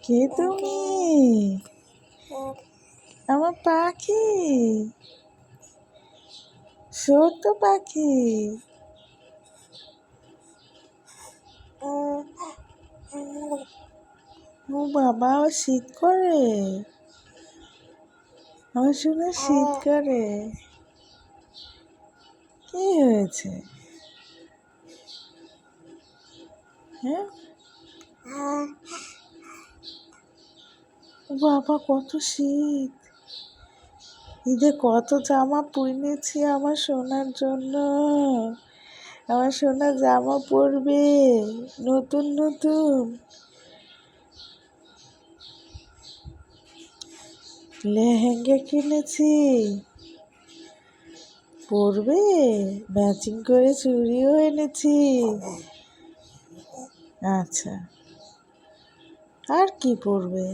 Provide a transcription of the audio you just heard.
কে তুমি? আমার পাখি, ছোট্ট পাখি। ও বাবা, শীত করে। আমার শুনে শীত করে। কি হয়েছে? হ্যাঁ, ও বাবা, কত শীত! ঈদে কত জামা কিনেছি আমার সোনার জন্য। আমার সোনা জামা পরবে, নতুন নতুন লেহেঙ্গা কিনেছি, পরবে। ম্যাচিং করে চুড়িও এনেছি। আচ্ছা, আর কি পরবে?